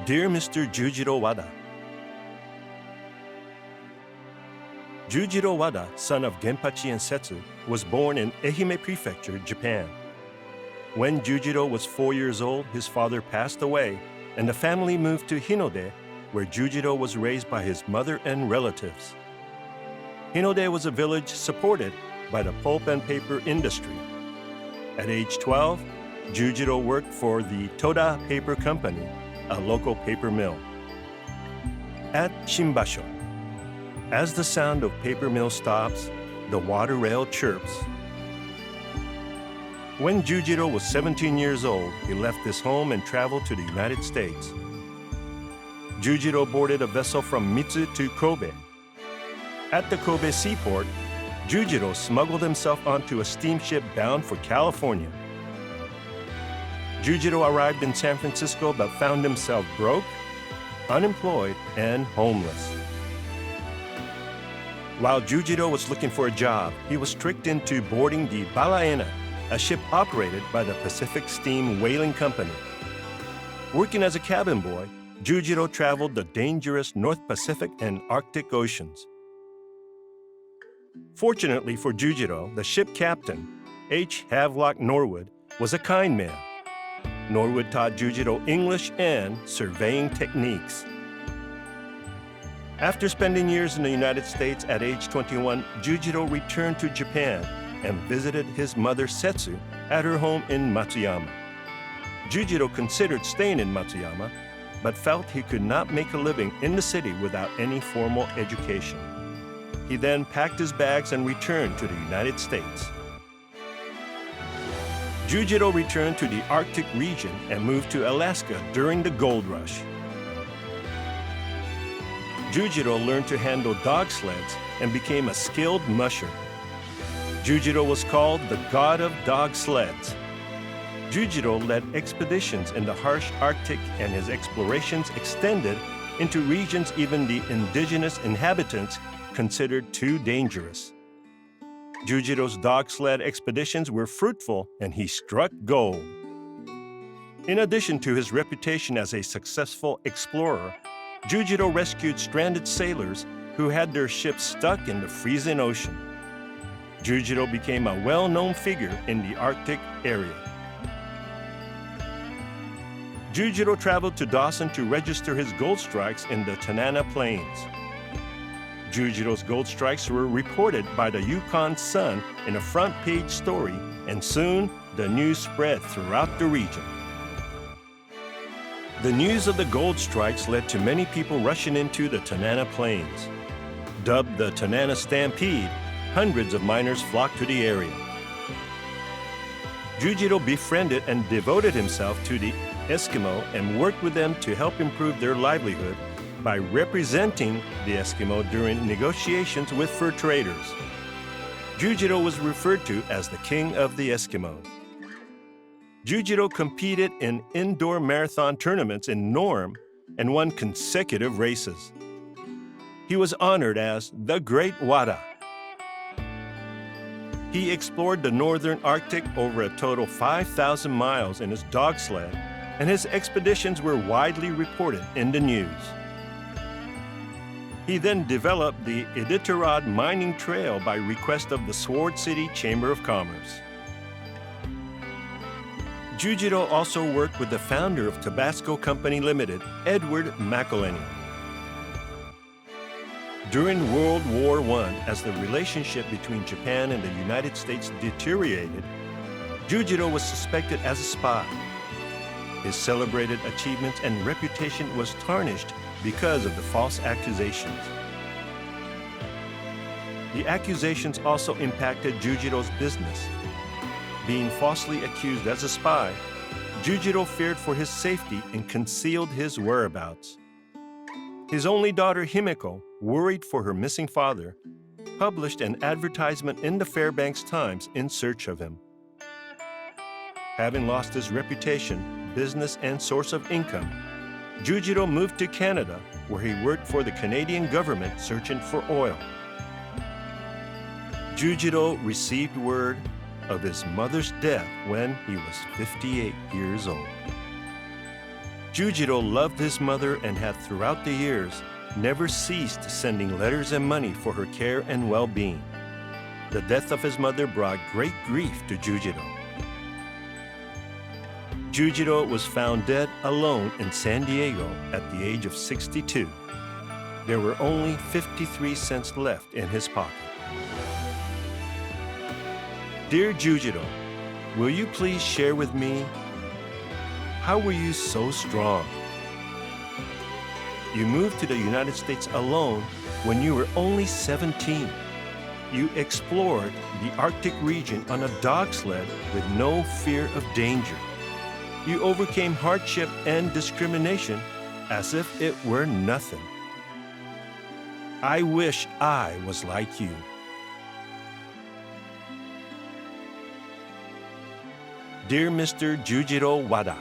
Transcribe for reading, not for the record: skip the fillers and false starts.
Dear Mr. Jujiro Wada, Jujiro Wada, son of Genpachi and Setsu, was born in Ehime Prefecture, Japan. When Jujiro was 4 years old, his father passed away, and the family moved to Hinode, where Jujiro was raised by his mother and relatives. Hinode was a village supported by the pulp and paper industry. At age 12, Jujiro worked for the Toda Paper Company, a local paper mill. At Shimbasho, as the sound of paper mill stops, the water rail chirps. When Jujiro was 17 years old, he left his home and traveled to the United States. Jujiro boarded a vessel from Mitsu to Kobe. At the Kobe seaport, Jujiro smuggled himself onto a steamship bound for California. Jujiro arrived in San Francisco but found himself broke, unemployed, and homeless. While Jujiro was looking for a job, he was tricked into boarding the Balaena, a ship operated by the Pacific Steam Whaling Company. Working as a cabin boy, Jujiro traveled the dangerous North Pacific and Arctic Oceans. Fortunately for Jujiro, the ship captain, H. Havelock Norwood, was a kind man. Norwood taught Jujiro English and surveying techniques. After spending years in the United States at age 21, Jujiro returned to Japan and visited his mother Setsu at her home in Matsuyama. Jujiro considered staying in Matsuyama, but felt he could not make a living in the city without any formal education. He then packed his bags and returned to the United States. Jujiro returned to the Arctic region and moved to Alaska during the Gold Rush. Jujiro learned to handle dog sleds and became a skilled musher. Jujiro was called the God of Dog Sleds. Jujiro led expeditions in the harsh Arctic, and his explorations extended into regions even the indigenous inhabitants considered too dangerous. Jujiro's dog sled expeditions were fruitful, and he struck gold. In addition to his reputation as a successful explorer, Jujiro rescued stranded sailors who had their ships stuck in the freezing ocean. Jujiro became a well-known figure in the Arctic area. Jujiro traveled to Dawson to register his gold strikes in the Tanana Plains. Jujiro's gold strikes were reported by the Yukon Sun in a front-page story, and soon the news spread throughout the region. The news of the gold strikes led to many people rushing into the Tanana Plains. Dubbed the Tanana Stampede, hundreds of miners flocked to the area. Jujiro befriended and devoted himself to the Eskimo and worked with them to help improve their livelihood by representing the Eskimo during negotiations with fur traders. Jujiro was referred to as the King of the Eskimos. Jujiro competed in indoor marathon tournaments in Norm and won consecutive races. He was honored as the Great Wada. He explored the northern Arctic over a total 5,000 miles in his dog sled, and his expeditions were widely reported in the news. He then developed the Iditarod mining trail by request of the Sword City Chamber of Commerce. Jujiro also worked with the founder of Tabasco Company Limited, Edward McElhenney. During World War I, as the relationship between Japan and the United States deteriorated, Jujiro was suspected as a spy. His celebrated achievements and reputation was tarnished because of the false accusations. The accusations also impacted Jujiro's business. Being falsely accused as a spy, Jujiro feared for his safety and concealed his whereabouts. His only daughter Himeko, worried for her missing father, published an advertisement in the Fairbanks Times in search of him. Having lost his reputation, business, and source of income, Jujiro moved to Canada, where he worked for the Canadian government searching for oil. Jujiro received word of his mother's death when he was 58 years old. Jujiro loved his mother and had throughout the years never ceased sending letters and money for her care and well-being. The death of his mother brought great grief to Jujiro. Jujiro was found dead alone in San Diego at the age of 62. There were only 53 cents left in his pocket. Dear Jujiro, will you please share with me, how were you so strong? You moved to the United States alone when you were only 17. You explored the Arctic region on a dog sled with no fear of danger. You overcame hardship and discrimination as if it were nothing. I wish I was like you. Dear Mr. Jujiro Wada,